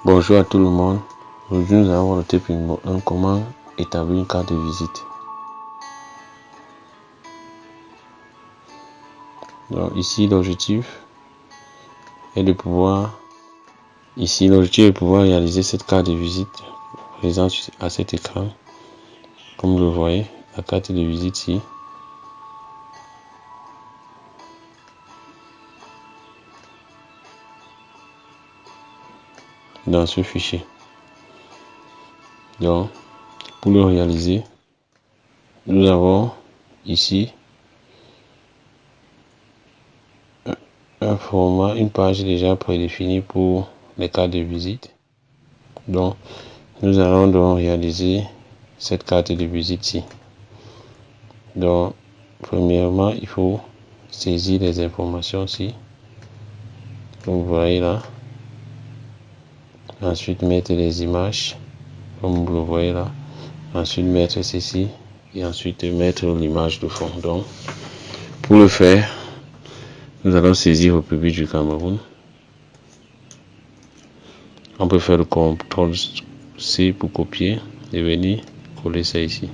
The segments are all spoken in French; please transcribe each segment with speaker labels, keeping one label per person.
Speaker 1: Bonjour à tout le monde. Aujourd'hui, nous allons voir le type numéro 1, comment établir une carte de visite. Donc ici, l'objectif est de pouvoir réaliser cette carte de visite présente à cet écran. Comme vous le voyez, la carte de visite ici. Dans ce fichier. Donc, pour le réaliser, nous avons ici un format, une page déjà prédéfinie pour les cartes de visite. Donc, nous allons donc réaliser cette carte de visite ici. Donc, premièrement, il faut saisir les informations ici, comme vous voyez là. Ensuite, mettre les images, comme vous le voyez là. Ensuite, mettre ceci et ensuite mettre l'image de fond. Donc, pour le faire, nous allons saisir République du Cameroun. On peut faire le CTRL-C pour copier et venir coller ça ici.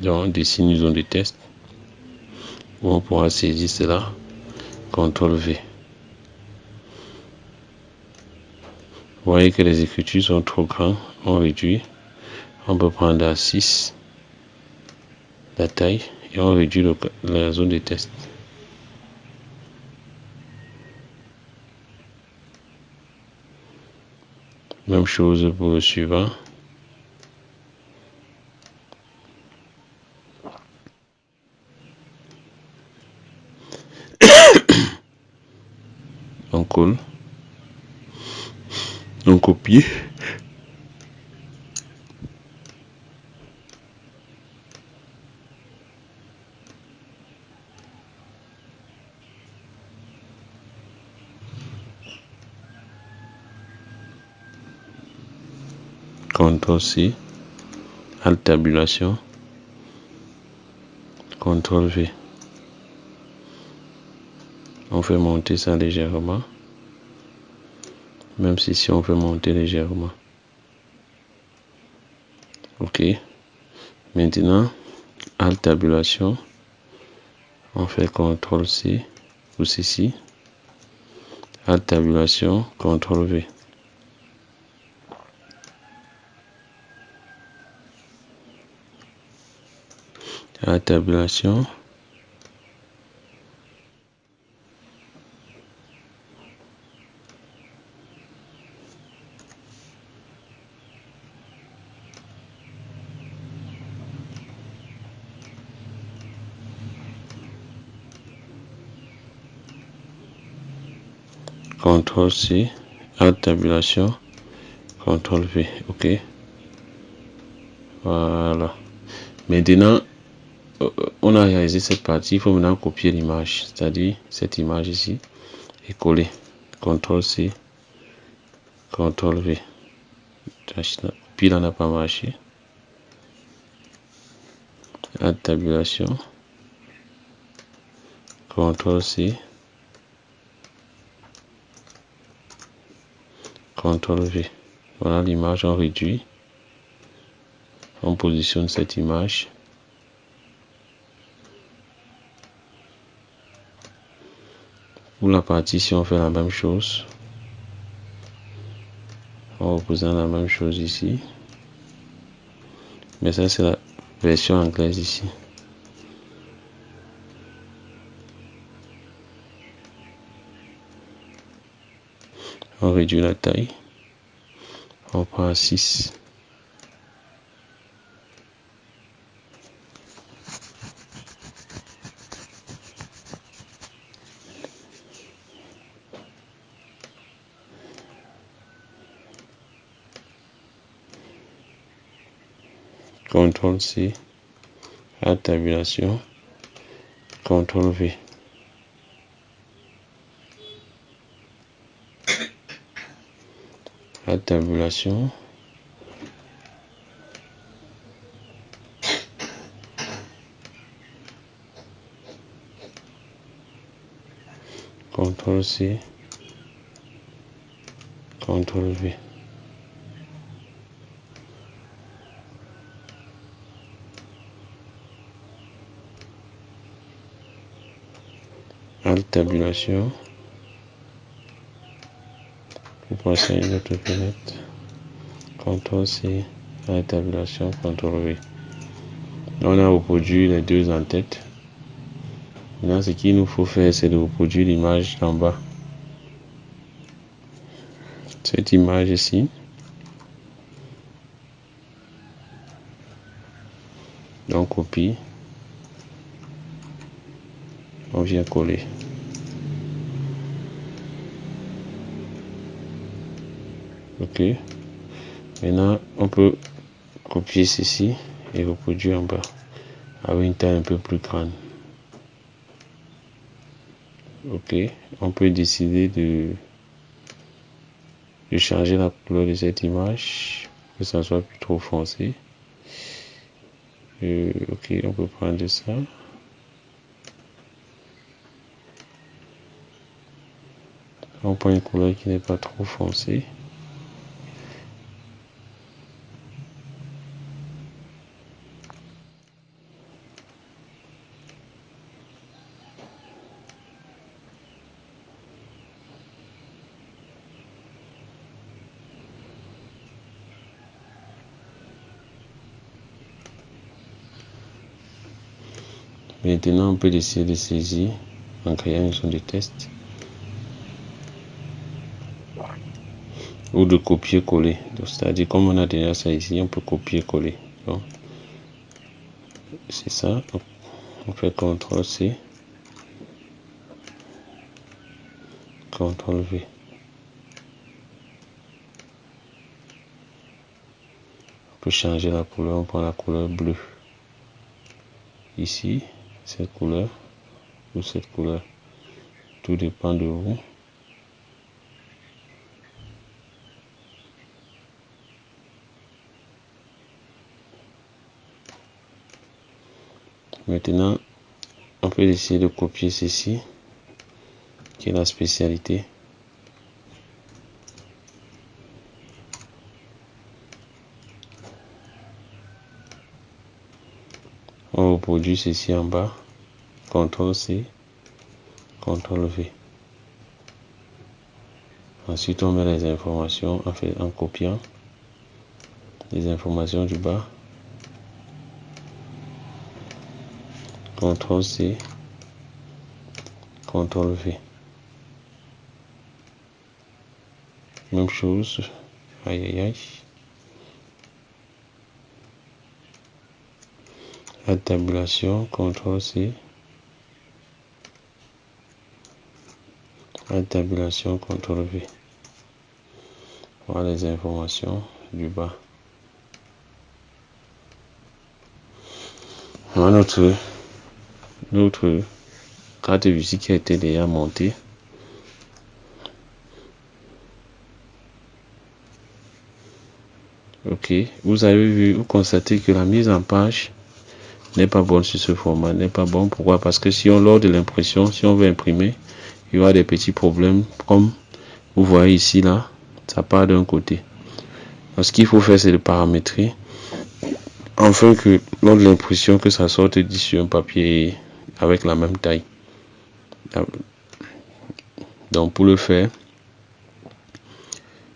Speaker 1: Donc, on dessine une zone de test où on pourra saisir cela. CTRL-V. Vous voyez que les écritures sont trop grandes, on réduit. On peut prendre à 6 la taille et on réduit la zone de test. Même chose pour le suivant. On colle. On copie. CTRL-C. Alt tabulation. CTRL-V. On fait monter ça légèrement. Même si on fait monter légèrement. Ok. Maintenant, Alt tabulation. On fait CTRL-C pour ceci. Alt tabulation, CTRL-V. Alt tabulation. CTRL-C, Alt tabulation, CTRL-V, ok. Voilà. Maintenant, on a réalisé cette partie, il faut maintenant copier l'image, c'est-à-dire cette image ici, et coller. CTRL-C, CTRL-V. Puis là n'a pas marché. Alt tabulation, CTRL-C, CTRL-V. Voilà l'image, on réduit. On positionne cette image. Pour la partie ici, on fait la même chose. On représente la même chose ici. Mais ça, c'est la version anglaise ici. On réduit la taille. On prend à 6. CTRL-C. Alt tabulation. CTRL-V. Alt tabulation. CTRL-C, CTRL-V. Alt tabulation pour passer à une autre fenêtre. CTRL-C, Alt tabulation, CTRL-V. On a reproduit les deux en tête. Maintenant, ce qu'il nous faut faire, c'est de reproduire l'image d'en bas. Cette image ici. Donc, copie. On vient coller. Ok. Maintenant, on peut copier ceci et reproduire en bas avec une taille un peu plus grande. Ok. On peut décider de changer la couleur de cette image, que ça soit plus trop foncé. Ok, on peut prendre ça. On prend une couleur qui n'est pas trop foncée. Maintenant, on peut décider de saisir en créant une zone de test ou de copier-coller. C'est-à-dire, comme on a déjà ça ici, on peut copier-coller. C'est ça. On fait CTRL-C, CTRL-V. On peut changer la couleur. On prend la couleur bleue. Ici, cette couleur ou cette couleur. Tout dépend de vous. Maintenant, on peut essayer de copier ceci, qui est la spécialité. On reproduit ceci en bas. CTRL-C, CTRL-V. Ensuite, on met les informations en copiant les informations du bas. CTRL-C, CTRL-V. Même chose. Aïe aïe aïe. La tabulation, CTRL-C. La tabulation, CTRL-V. Voilà les informations du bas. Voilà notre carte de visite qui a été déjà montée. Ok, vous avez vu, vous constatez que la mise en page n'est pas bonne sur ce format, n'est pas bon. Pourquoi? Parce que si on, lors de l'impression, si on veut imprimer, il y aura des petits problèmes comme vous voyez ici là, ça part d'un côté. Donc, ce qu'il faut faire, c'est de paramétrer afin que lors de l'impression, que ça sorte d'ici sur un papier avec la même taille. Donc pour le faire,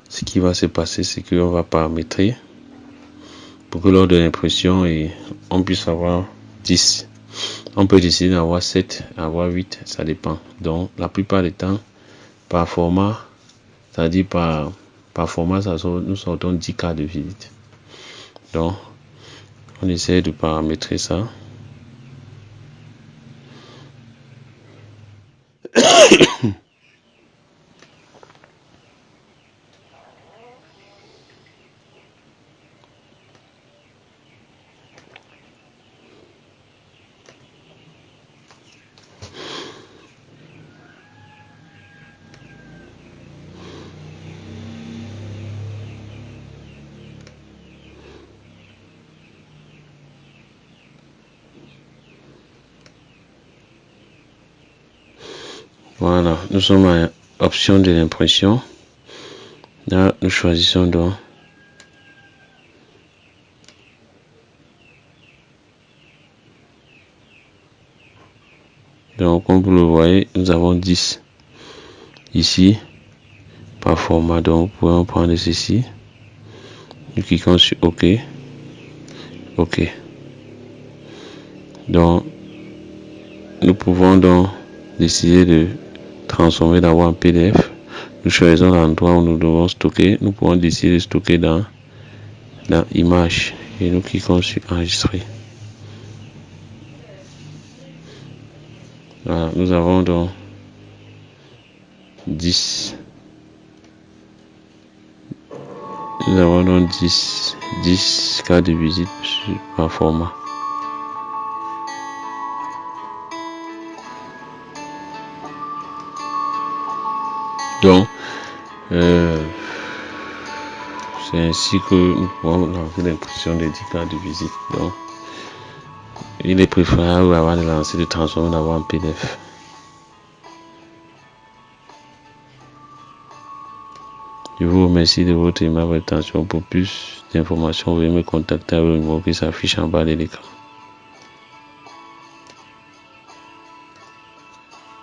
Speaker 1: ce qui va se passer, c'est qu'on va paramétrer pour que lors de l'impression on puisse avoir 10. On peut décider d'avoir 7, avoir 8, ça dépend. Donc la plupart du temps, par format, c'est-à-dire par format, nous sortons 10 cartes de visite. Donc on essaie de paramétrer ça. Voilà, nous sommes à option de l'impression. Là, nous choisissons donc comme vous le voyez, nous avons 10 ici par format. Donc nous pouvons prendre ceci, nous cliquons sur OK. Donc nous pouvons donc décider de transformer d'abord en PDF. Nous choisissons l'endroit où nous devons stocker. Nous pouvons décider de stocker dans image et nous cliquons sur enregistrer. Voilà, nous avons donc 10 cartes de visite par format. Donc c'est ainsi que nous pouvons lancer l'impression des 10 cartes de visite. Donc il est préférable avant de lancer de transformer d'abord en PDF. Je vous remercie de votre aimable attention. Pour plus d'informations, veuillez me contacter avec le numéro qui s'affiche en bas de l'écran.